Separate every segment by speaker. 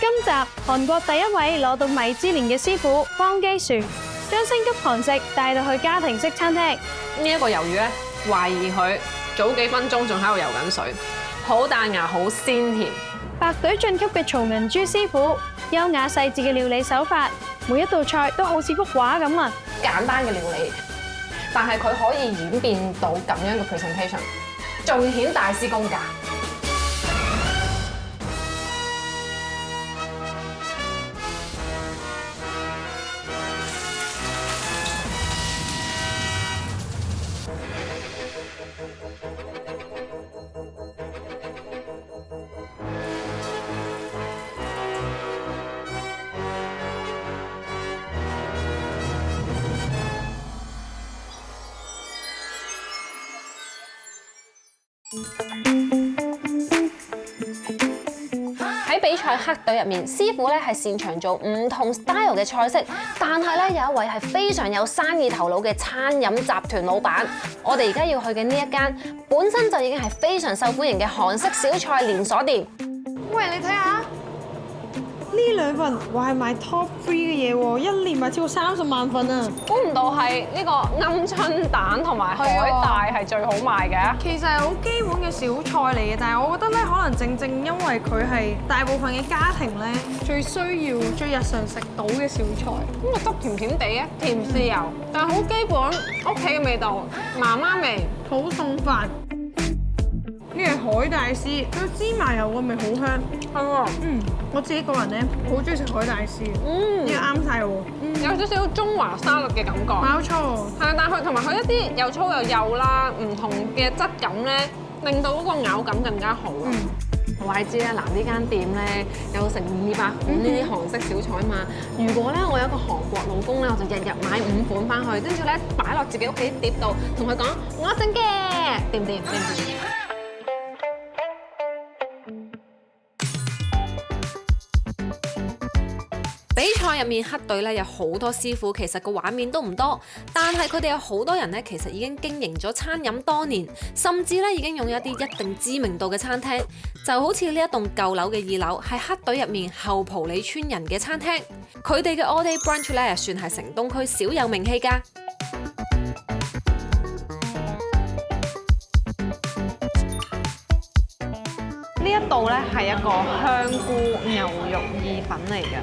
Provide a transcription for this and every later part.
Speaker 1: 今集韓國第一位攞到米芝蓮嘅師傅方基樹，將星級韓食帶到去家庭式餐廳。
Speaker 2: 呢一個魷魚咧，懷疑佢早幾分鐘仲喺度游緊水，好彈牙，好鮮甜。
Speaker 1: 白隊晉級嘅曹銀珠師傅，優雅細緻嘅料理手法，每一道菜都好似幅畫咁啊！
Speaker 2: 簡單嘅料理，但係佢可以演變到咁樣嘅 presentation， 盡顯大師功架。喺比賽黑隊入面，師傅咧係擅長做唔同 style 嘅菜式，但係咧有一位係非常有生意頭腦嘅餐飲集團老闆。我哋而家要去嘅呢一間，本身就已經係非常受歡迎嘅韓式小菜連鎖店。
Speaker 1: 喂，你睇下呢兩份，話係賣 top 3嘅嘢喎，一年賣超過30萬份啊！
Speaker 2: 估唔到係呢個鵪鶉蛋同埋海帶係最好賣嘅。
Speaker 3: 其實係好基本嘅小菜嚟嘅，但係我覺得咧，可能正正因為佢係大部分嘅家庭咧最需要、最日常食到嘅小菜。
Speaker 2: 咁個汁甜甜地嘅，甜豉油，但係好基本屋企嘅味道，媽媽味，
Speaker 3: 好餸飯。呢係海帶絲，佢芝麻油個味好香。
Speaker 2: 係喎，
Speaker 3: 我自己個人咧好中意食海帶絲，呢個啱晒喎。
Speaker 2: 有少少中華沙律嘅感覺。
Speaker 3: 冇錯。
Speaker 2: 係啊，但係佢同埋佢一啲又粗又幼啦，唔同嘅質感咧，令到嗰個咬感更加好。我係知啦，嗱呢間店咧有成200款呢啲韓式小菜嘛。如果咧我有一個韓國老公咧，我就日日買5款翻去，跟住咧擺落自己屋企碟度，同佢講我整嘅，掂唔掂？掂唔掂？比賽入面黑隊咧有好多師傅，其實個畫面都唔多，但係佢哋有好多人咧，其實已經經營咗餐飲多年，甚至咧已經擁有一啲一定知名度嘅餐廳，就好似呢一棟舊樓嘅2樓，係黑隊入面後埔里村人嘅餐廳，佢哋嘅 all day brunch 咧算係城東區少有名氣㗎。呢一道咧係一個香菇牛肉意粉嚟嘅。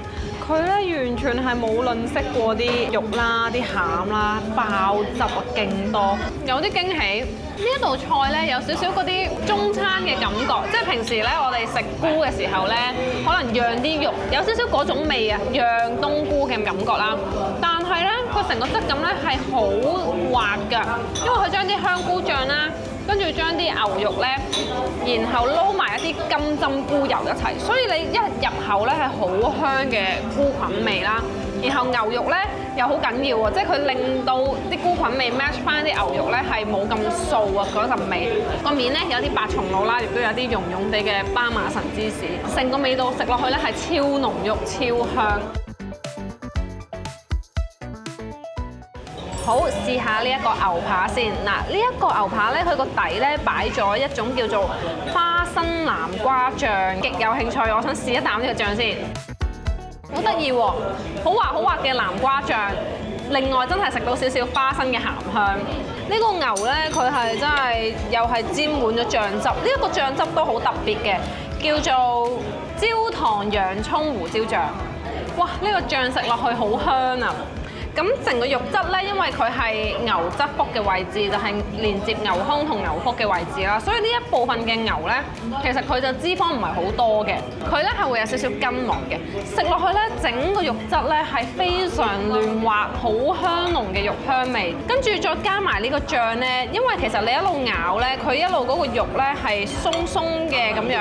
Speaker 2: 佢咧完全係冇吝嗇過啲肉啦、啲餡啦，爆汁啊，勁多，有啲驚喜。呢一道菜咧有少少嗰啲中餐嘅感覺，即係平時咧我哋食菇嘅時候咧，可能釀啲肉有少少嗰種味啊，釀冬菇嘅感覺啦。但係咧佢成個質感咧係好滑㗎，因為佢將啲香菇醬啦，跟住將啲牛肉咧，然後撈埋一啲金針菇油一齊，所以你一入口咧係好香嘅菇菌味啦。然後牛肉咧又好緊要喎，即係佢令到啲菇菌味 match 翻啲牛肉咧係冇咁素啊嗰陣味。個面咧有啲白松露啦，亦都有啲溶溶地嘅斑馬神芝士，成個味道食落去咧係超濃郁、超香。好，試下呢一個牛扒先。嗱，呢一個牛扒咧，佢個底咧擺咗一種叫做花生南瓜醬，極有興趣。我想試一啖呢個醬先，好得意喎，好滑好滑嘅南瓜醬。另外真係食到少少花生嘅鹹香。呢個牛咧，佢係真係又係沾滿咗醬汁。呢一個醬汁都好特別嘅，叫做焦糖洋葱胡椒醬。哇！呢個醬食落去好香啊！咁成個肉質咧，因為佢係牛側腹嘅位置，就係連接牛胸同牛腹嘅位置啦，所以呢一部分嘅牛咧，其實佢就脂肪唔係好多嘅，佢咧係會有少少筋膜嘅，食落去咧整個肉質咧係非常嫩滑，好香濃嘅肉香味，跟住再加埋呢個醬咧，因為其實你一路咬咧，佢一路嗰個肉咧係鬆鬆嘅咁樣，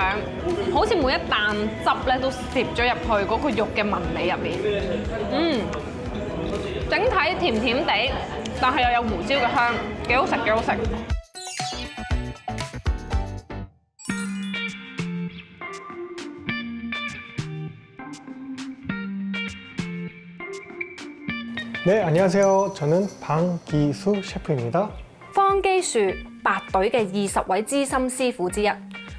Speaker 2: 好似每一啖汁咧都攝咗入去嗰個肉嘅紋理入面，整體甜甜地，但係又有胡椒嘅香，幾好食，幾好食。
Speaker 4: 네안녕하세요저는 방기수 셰프입니다.
Speaker 2: 方基樹，白隊嘅20位資深師傅之一。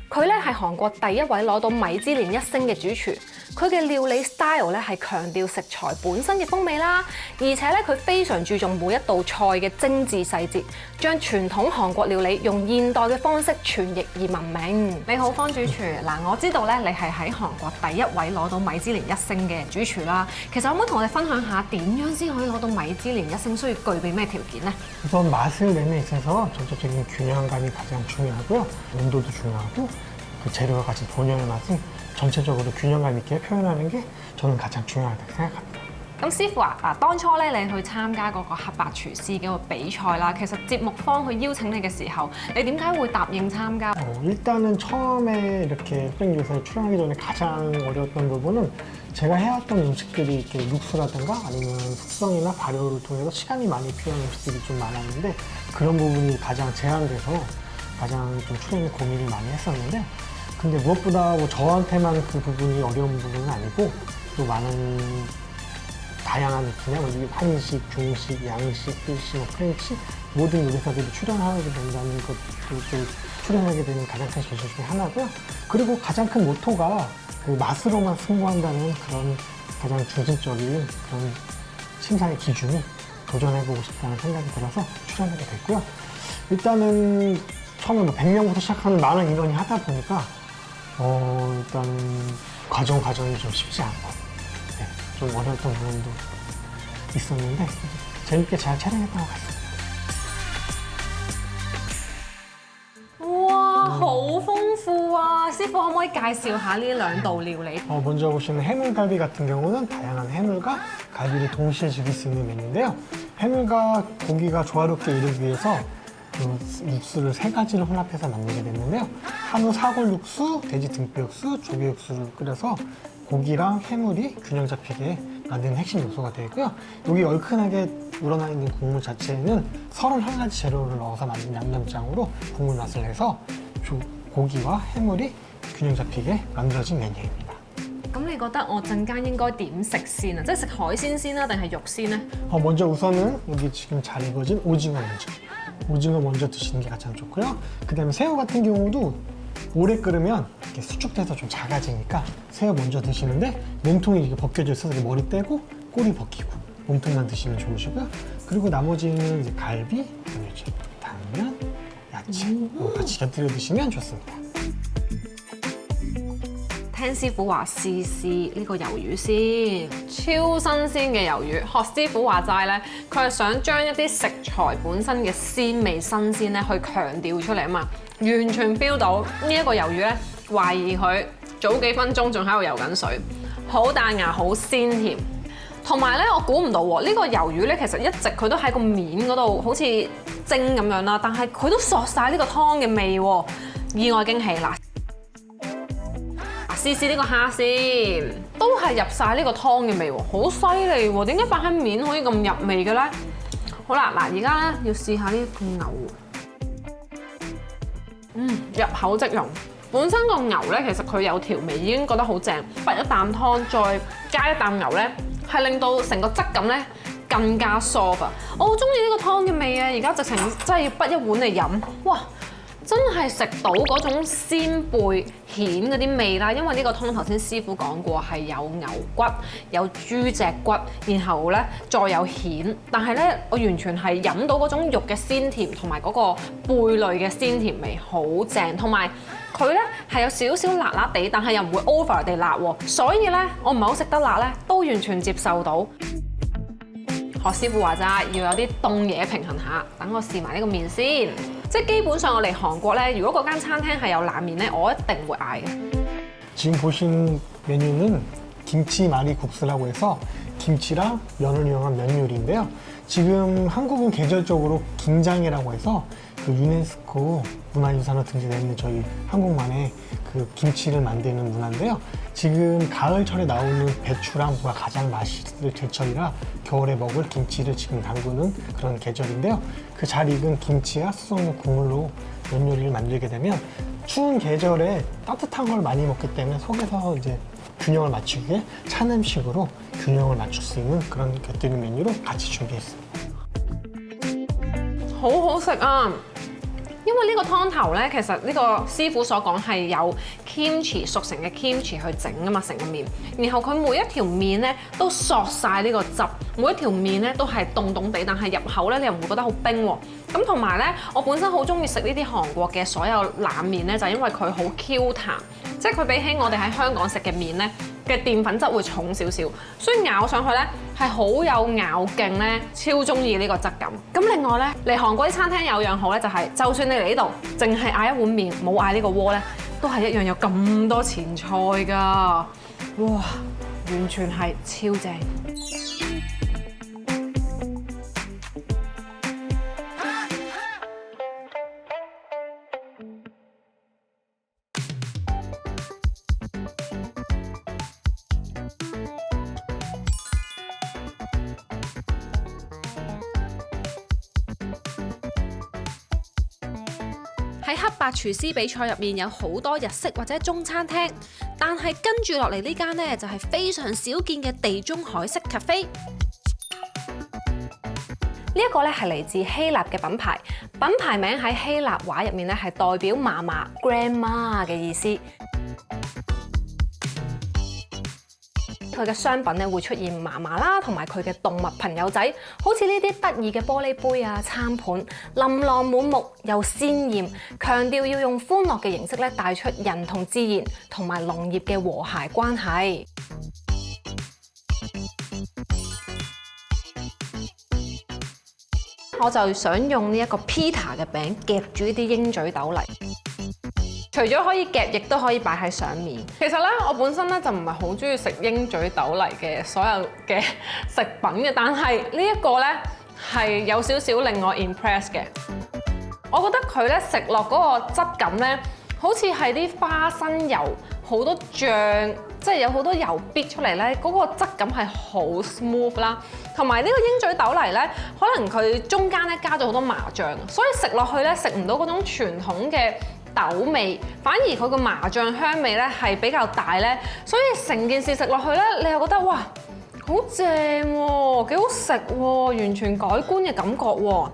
Speaker 2: 佢咧係韓國第一位攞到米芝蓮1星嘅主廚。佢嘅料理 style 咧係強調食材本身嘅風味啦，而且咧佢非常注重每一道菜嘅精緻細節，將傳統韓國料理用現代嘅方式傳譯而聞名。你好，方主廚，嗱我知道咧你係喺韓國第一位攞到米芝蓮1星嘅主廚啦。其實可唔可以同我哋分享下點樣先可以攞到米芝蓮1星？需要具備咩條件呢？
Speaker 4: 우선 맛을 내는 데 있어서 전체적인 균형감이 가장 중요하고요. 온도도 중요하고 그 재료가 가진 본연의 맛을 전체적으로 균형감 있게 표현하는 게 저는 가장 중요하다고 생각합니다.
Speaker 2: 咁師傅啊，當初咧你去參加嗰個黑白廚師嘅個比賽啦，其實節目方去邀請你嘅時候，你點解會答應參加？
Speaker 4: 일단은 처음에 이렇게 프랭교사에 출연하기 전에 가장 어려웠던 부분은 제가 해왔던 음식들이 이렇게 육수라든가 아니면 숙성이나 발효를 통해서 시간이 많이 필요한 음식들이 좀 많았는데 그런 부분이 가장 제한돼서 가장 좀 출연에 고민을 많이 했었는데 근데 무엇보다 뭐 저한테만 그 부분이 어려운 부분은 아니고 또 많은 다양한 그냥 한식, 중식, 양식, 일식, 뭐 프렌치 모든 요리사들이 출연하게 된다는 것도 또 출연하게 되는 가장 큰 계기 중에 하나고요. 그리고 가장 큰 모토가 그 맛으로만 승부한다는 그런 가장 중심적인 그런 심사의 기준이 도전해보고 싶다는 생각이 들어서 출연하게 됐고요. 일단은 처음에 뭐 100명부터 시작하는 많은 인원이 하다 보니까 일단 과정이 좀 쉽지 않고 네, 좀 어려웠던 부분도 있었는데 재밌게 잘 촬영했던 것 같습니다.
Speaker 2: 哇，好豐富啊！師傅可唔可以介紹下呢兩道料理？
Speaker 4: 먼저 보시는 해물갈비 같은 경우는 다양한 해물과 갈비를 동시에 즐길 수 있는 메뉴인데요. 해물과 고기가 조화롭게 이루기 위해서 그 육수를 3가지를 혼합해서 만들게 됐는데요. 한우 사골 육수, 돼지 등뼈 육수, 조개 육수를 끓여서 고기랑 해물이 균형 잡히게 만드는 핵심 요소가 되고요. 여기 얼큰하게 우러나 있는 국물 자체에는 31가지 재료를 넣어서 만든 양념장으로 국물 맛을 내서 고기와 해물이 균형 잡히게 만들어진 메뉴입니다.
Speaker 2: 咁你覺得我陣間應該點食先啊？即係食海鮮先啦，定係肉先呢？
Speaker 4: 먼저 우선은 여기 지금 잘 익어진 오징어 먼저 드시는 게 가장 좋고요. 그 다음에 새우 같은 경우도 오래 끓으면 이렇게 수축돼서 좀 작아지니까 새우 먼저 드시는데 몸통이 이렇게 벗겨져 있어서 이렇게 머리 떼고 꼬리 벗기고 몸통만 드시면 좋으시고요. 그리고 나머지는 이제 갈비, 이제 당면, 야채 같이 곁들여 드시면 좋습니다.
Speaker 2: 聽師傅話試呢個魷魚先，超新鮮嘅魷魚。學師傅話齋咧，佢係想將一啲食材本身嘅鮮味新鮮咧，去強調出嚟啊嘛，完全 feel 到呢一個魷魚咧，懷疑佢早幾分鐘仲喺度游緊水，好彈牙，好鮮甜。同埋咧，我估唔到喎，呢個魷魚咧，其實一直佢都喺個面嗰度好似蒸咁樣啦，但係佢都索晒呢個湯嘅味喎，意外驚喜啦！ 試呢個蝦先，都係入晒呢個湯嘅味喎，好犀利喎！點解擺喺面可以咁入味嘅咧？好啦，嗱，而家咧要試下呢個牛，入口即溶。本身個牛咧，其實佢有調味，已經覺得好正。拔一啖湯，再加一啖牛咧，係令到成個質感咧更加 soft 啊！我好中意呢個湯嘅味啊！而家直情真係要滗一碗嚟飲，哇！ 真係食到嗰種鮮貝蜆嗰啲味啦，因為呢個湯頭先師傅講過係有牛骨、有豬脊骨，然後咧再有蜆，但係咧我完全係飲到嗰種肉嘅鮮甜同埋嗰個貝類嘅鮮甜味，好正。同埋佢咧係有少少辣辣地，但係又唔會 over 地辣喎，所以咧我唔係好食得辣咧，都完全接受到。學師傅話齋要有啲凍嘢平衡下，等我試埋呢個麵先。 即係基本上我嚟韓國咧，如果嗰間餐廳係有冷麵咧，我一定會嗌嘅。
Speaker 4: 지금 보신 메뉴는 김치 마리 국수라고 해서 김치랑 면을 이용한 면 요리인데요. 지금 한국은 계절적으로 김장이라고 해서 그 유네스코 문화유산으로 등재되어 있는 저희 한국만의 그 김치를 만드는 문화인데요. 지금 가을철에 나오는 배추랑 무가 가장 맛있을 제철이라 겨울에 먹을 김치를 지금 담그는 그런 계절인데요. 그 잘 익은 김치와 수성육 국물로 면 요리를 만들게 되면 추운 계절에 따뜻한 걸 많이 먹기 때문에 속에서 이제 균형을 맞추기 위해 찬 음식으로 균형을 맞출 수 있는 그런 곁들임 메뉴로 같이 준비했습니다.
Speaker 2: 好好食啊！因為呢個湯頭咧，其實呢個師傅所講係有 kimchi 熟成嘅 kimchi 去整啊嘛，成個麵。然後佢每一條麵咧都索晒呢個汁，每一條麵咧都係凍凍地，但係入口咧你又唔會覺得好冰喎。咁同埋咧，我本身好中意食呢啲韓國嘅所有冷麵咧，就係因為佢好 Q 彈，即係佢比起我哋喺香港食嘅麵咧嘅澱粉質會重少少，所以咬上去咧係好有咬勁咧，超中意呢個質感。咁另外咧，嚟韓國啲餐廳有樣好咧，就係就算你嚟呢度，淨係嗌一碗麵，冇嗌呢個鍋咧，都係一樣有咁多前菜㗎，哇！完全係超正。
Speaker 5: 喺黑白廚師比賽入面有好多日式或者中餐廳，但係跟住落嚟呢間呢，就係非常少見嘅地中海式 cafe。
Speaker 2: 呢一個咧係嚟自希臘嘅品牌，品牌名喺希臘話入面咧係代表嫲嫲 grandma 嘅意思。佢嘅商品咧會出現嫲嫲啦，同埋佢嘅動物朋友仔，好似呢啲得意嘅玻璃杯啊、餐盤，琳琅滿目又鮮豔，強調要用歡樂嘅形式咧帶出人同自然同埋農業嘅和諧關係。我就想用呢一個 pita 嘅餅夾住呢啲鷹嘴豆泥。除咗可以夾，亦都可以擺喺上面。其實咧，我本身咧就唔係好中意食鷹嘴豆泥嘅所有嘅食品嘅，但係呢一個咧係有少少令我 impress 嘅。我覺得佢咧食落嗰個質感咧，好似係啲花生油好多醬，即係有好多油逼出嚟咧，嗰個質感係好 smooth 啦。同埋呢個鷹嘴豆泥咧，可能佢中間咧加咗好多麻醬，所以食落去咧食唔到嗰種傳統嘅豆味，反而佢個麻醬香味咧係比較大咧，所以成件事食落去咧，你又覺得哇，好正喎，幾好食喎，完全改觀嘅感覺喎。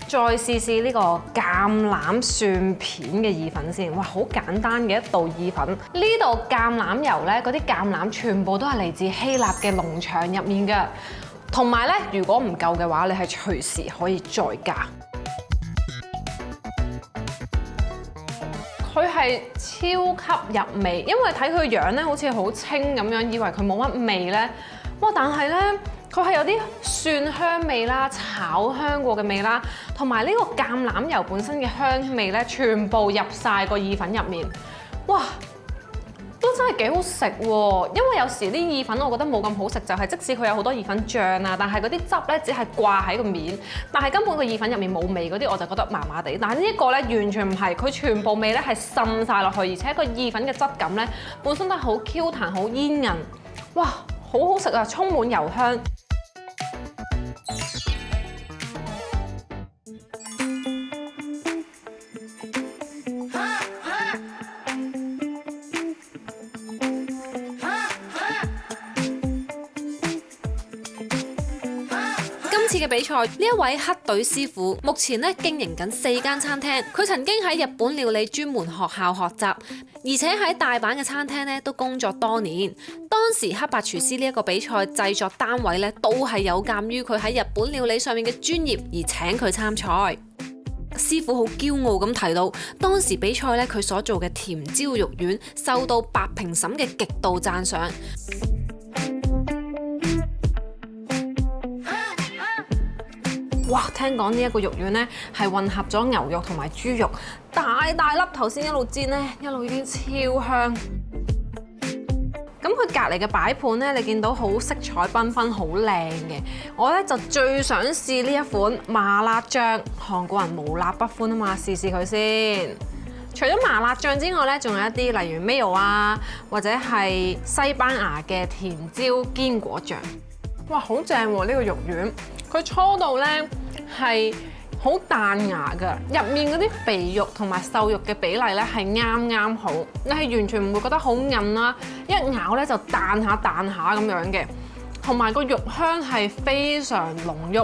Speaker 2: 再試試呢個橄欖蒜片嘅意粉先，哇，好簡單嘅一道意粉。呢度橄欖油咧，嗰啲橄欖全部都係嚟自希臘嘅農場入面嘅。同埋咧，如果唔夠嘅話，你係隨時可以再加。佢係超級入味，因為睇佢樣咧，好似好清咁樣，以為佢冇乜味咧。哇！但係咧，佢係有啲蒜香味啦、炒香過嘅味啦，同埋呢個橄欖油本身嘅香味咧，全部入晒個意粉入面。哇！都真係幾好食喎，因為有時啲意粉我覺得冇咁好食，就係即使佢有好多意粉醬啊，但係嗰啲汁咧只係掛喺個面，但係根本個意粉入面冇味嗰啲，我就覺得麻麻地。但係呢一個咧完全唔係，佢全部味咧係滲晒落去，而且個意粉嘅質感咧本身都係好 Q 彈、好煙韌，哇，好好食啊，充滿油香。
Speaker 5: 今次嘅比賽，呢一位黑隊師傅目前咧經營緊4間餐廳。佢曾經喺日本料理專門學校學習，而且喺大阪嘅餐廳咧都工作多年。當時黑白廚師呢一個比賽製作單位咧都係有鑑於佢喺日本料理上面嘅專業而請佢參賽。師傅好驕傲咁提到，當時比賽咧佢所做嘅甜椒肉丸受到白評審嘅極度讚賞。
Speaker 2: 哇！聽講呢一個肉丸咧係混合咗牛肉同埋豬肉，大大粒，頭先一路煎咧，一路已經超香。咁佢隔離嘅擺盤咧，你見到好色彩繽紛，好靚嘅。我咧就最想試呢一款麻辣醬，韓國人無辣不歡啊嘛，試試佢先。除咗麻辣醬之外咧，仲有一啲例如 mayo 啊，或者係西班牙嘅甜椒堅果醬。哇，好正喎！呢個肉丸，佢搓到咧係好彈牙㗎，入面嗰啲肥肉同埋瘦肉嘅比例咧係啱啱好，你係完全唔會覺得好韌啦，一咬咧就彈下咁樣嘅，同埋個肉香係非常濃郁，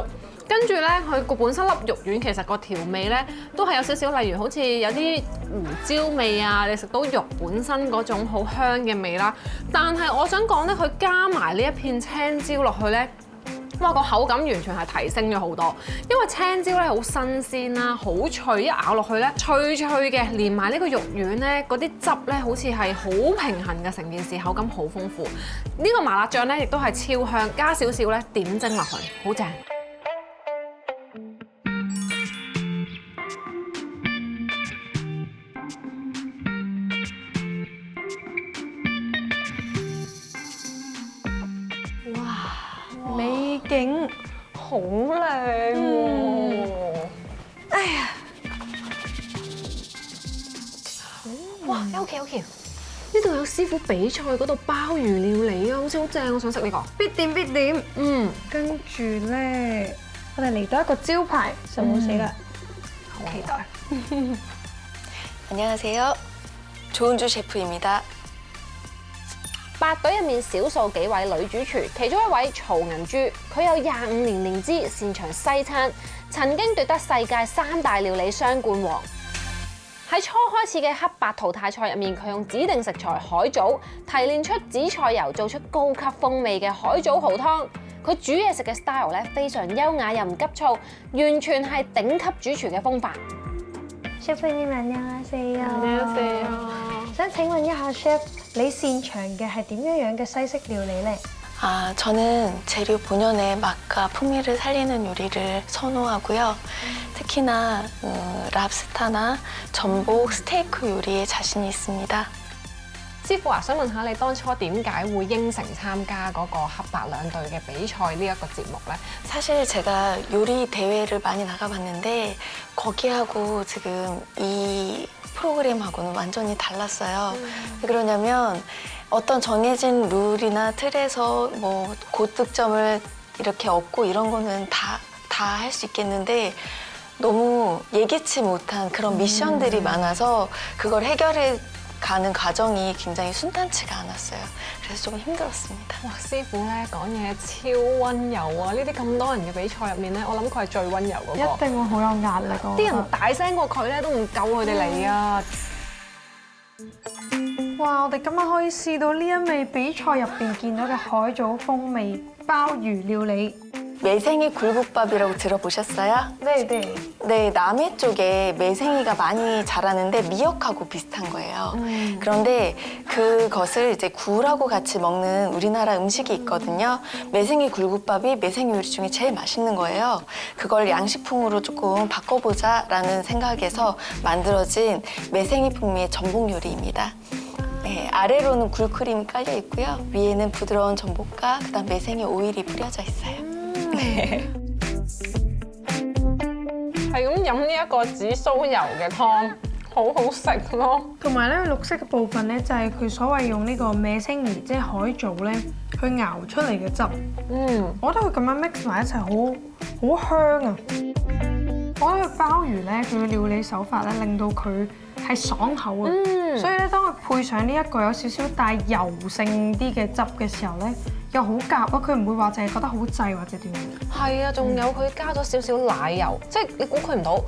Speaker 2: 跟住咧，佢個本身粒肉丸其實個調味咧都係有少少，例如好似有啲胡椒味啊，你食到肉本身嗰種好香嘅味啦。但係我想講咧，佢加埋呢一片青椒落去咧。哇！個口感完全係提升咗好多，因為青椒咧好新鮮啦，好脆，一咬落去咧脆脆嘅，連埋呢個肉丸咧嗰啲汁咧好似係好平衡嘅，成件事口感好豐富。呢個麻辣醬咧亦都係超香，加少少咧點睛落去，好正。
Speaker 3: 美景
Speaker 2: 好靚喎！
Speaker 3: 哎呀，
Speaker 2: 哇！OK，呢度有師傅比賽嗰度鮑魚料理啊，好似好正，我想食呢個。
Speaker 3: 必點必點。跟住咧，我哋嚟到一個招牌就冇死啦，好期待。
Speaker 6: 안녕하세요. 조은주 셰프입니다.
Speaker 5: 八隊入面少數幾位女主廚，其中一位曹銀珠，佢有25年年資，擅長西餐，曾經奪得世界3大料理雙冠王。喺初開始嘅黑白淘汰賽入面，佢用指定食材海藻提煉出紫菜油，做出高級風味嘅海藻蠔湯。佢煮嘢食嘅 style 咧非常優雅又唔急躁，完全係頂級主廚嘅風範。
Speaker 3: 셰프님 안녕하세요。 想請問一下 chef， 你擅長嘅係點樣嘅西式料理呢？
Speaker 6: 저는 재료 본연의 맛과 풍미를 살리는 요리를 선호하고요. 특히나 랍스타나 전복, 스테이크 요리에 자신이 있습니다.
Speaker 2: 師傅啊，想問下你當初點解會應承參加嗰個黑白兩隊嘅比賽呢一個節目呢？
Speaker 6: 사실 제가 요리 대회를 많이 나가봤는데 거기하고 지금 이 프로그램하고는 완전히 달랐어요. 왜 그러냐면 어떤 정해진 룰이나 틀에서 뭐 고득점을 이렇게 얻고 이런 거는 다 할 수 있겠는데 너무 예기치 못한 그런 미션들이 많아서 그걸 해결해 가는 과정이 굉장히 순탄치가 않았어요. 그래서 조금 힘들었습니다.
Speaker 2: 哇！師傅咧講嘢超温柔啊！呢啲咁多人嘅比賽入面咧，我諗佢係最温柔嗰個。
Speaker 3: 一定會好有壓力㗎。
Speaker 2: 啲人大聲過佢咧，都唔夠佢哋嚟啊！
Speaker 3: 哇！我哋今晚可以試到呢一味比賽入邊見到嘅海藻風味鮑魚料理。
Speaker 6: 매생이 굴국밥이라고 들어보셨어요?
Speaker 3: 네네.
Speaker 6: 네, 남해 쪽에 매생이가 많이 자라는데 미역하고 비슷한 거예요. 그런데 그것을 이제 굴하고 같이 먹는 우리나라 음식이 있거든요. 매생이 굴국밥이 매생이 요리 중에 제일 맛있는 거예요. 그걸 양식풍으로 조금 바꿔보자라는 생각에서 만들어진 매생이 풍미의 전복 요리입니다. 네, 아래로는 굴크림이 깔려 있고요. 위에는 부드러운 전복과 그다음 매생이 오일이 뿌려져 있어요.
Speaker 2: 係咁飲呢一個紫蘇油嘅湯，好好食咯。
Speaker 3: 同埋咧，綠色嘅部分咧就係佢所謂用呢個咩星兒，即係海藻咧去熬出嚟嘅汁。我覺得佢咁樣 mix 埋一齊好香啊！我覺得鮑魚咧佢嘅料理手法咧令到佢係爽口啊，所以咧當佢配上呢一個有少少帶油性啲嘅汁嘅時候咧，又好夾啊！佢唔會話淨係覺得好滯或者點樣。係啊，
Speaker 2: 仲有佢加咗少少奶油，即係你估佢唔到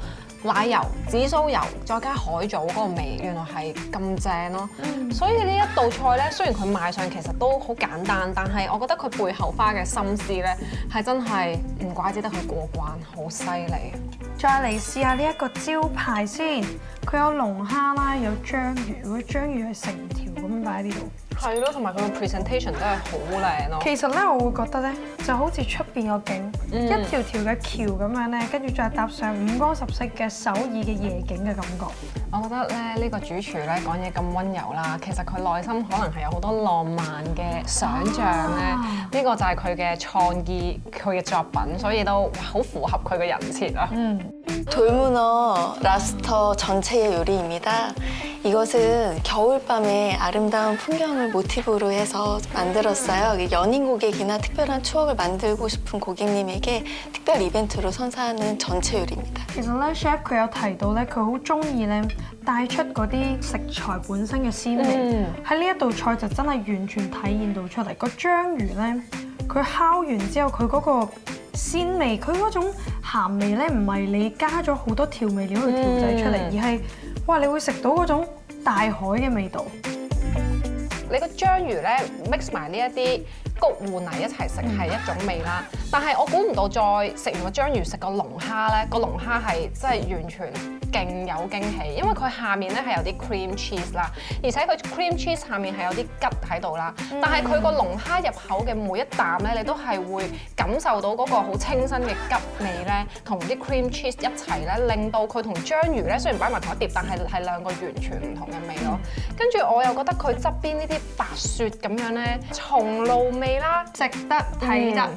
Speaker 2: 奶油、紫蘇油再加海藻嗰個味，原來係咁正咯。所以呢一道菜咧，雖然佢賣相其實都好簡單，但係我覺得佢背後花嘅心思咧係真係唔怪之得佢過關，好犀利。
Speaker 3: 再嚟試下呢一個招牌先，佢有龍蝦啦，有章魚，嗰章魚係成條咁樣擺喺呢度。
Speaker 2: 係咯，同埋佢個 presentation 都係好靚咯。
Speaker 3: 其實咧，我會覺得咧，就好似出邊個景，一條條嘅橋咁樣咧，跟住再搭上五光十色嘅首爾嘅夜景嘅感覺。
Speaker 2: 我覺得咧，呢個主廚咧講嘢咁温柔啦，其實佢內心可能係有好多浪漫嘅想像咧。呢個就係佢嘅創意，佢嘅作品，所以都好符合佢嘅人設啊。
Speaker 6: 돌문어 랍스터 전체의 요리입니다. 이것은 겨울밤의 아름다운 풍경을 모티브로 해서 만들었어요. 연인 고객이나 특별한 추억을 만들고 싶은 고객님에게 특별 이벤트로 선사하는 전체 요리입니다.
Speaker 3: 其實咧 ，chef 佢有提到咧，佢好中意咧帶出嗰啲食材本身嘅鮮味。喺呢一道菜就真係完全體現到出嚟。個章魚咧，佢烤完之後，佢嗰個鮮味，佢嗰種鹹味咧唔係你加咗好多調味料去調製出嚟，而係哇你會食到嗰種大海嘅味道。
Speaker 2: 你個章魚咧 mix 埋呢一啲谷芋泥一齊食係一種味啦，但係我估唔到再食完個章魚食個龍蝦咧，個龍蝦係真係完全勁有驚喜，因為佢下面咧係有啲 cream cheese 啦，而且佢 cream cheese 下面係有啲吉喺度啦，但係佢個龍蝦入口嘅每一啖咧，你都係會感受到嗰個好清新嘅吉味咧，同啲 cream cheese 一齊咧，令到佢同章魚咧雖然擺埋同一碟，但係兩個完全唔同嘅味咯。跟住我又覺得佢側邊呢啲白雪咁樣咧，松露味啦，
Speaker 3: 值得睇得。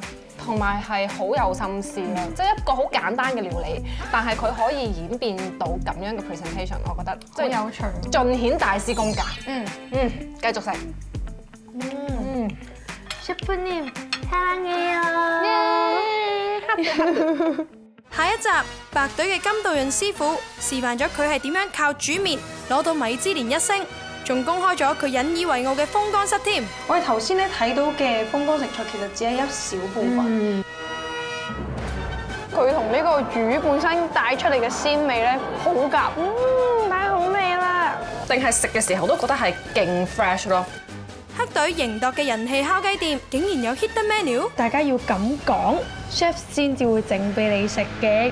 Speaker 2: 同埋係好有心思咯，即係一個好簡單嘅料理，但係佢可以演變到咁樣嘅 presentation， 我覺得即係
Speaker 3: 好有趣，
Speaker 2: 盡顯大師功架。繼續食。
Speaker 3: 10分사랑해요。
Speaker 7: 下一集，白隊嘅金道潤師傅示範咗佢係點樣靠煮麵攞到米芝蓮1星，仲公開咗佢引以為傲嘅風乾室添。
Speaker 3: 我哋頭先咧睇到嘅風乾食材其實只係一小部分。佢同呢個魚本身帶出嚟嘅鮮味咧，好夾，太好味啦！
Speaker 2: 定係食嘅時候都覺得係勁 fresh 咯。
Speaker 7: 黑隊營度嘅人氣烤雞店竟然有 hidden menu，
Speaker 3: 大家要咁講，chef 先至會整俾你食嘅。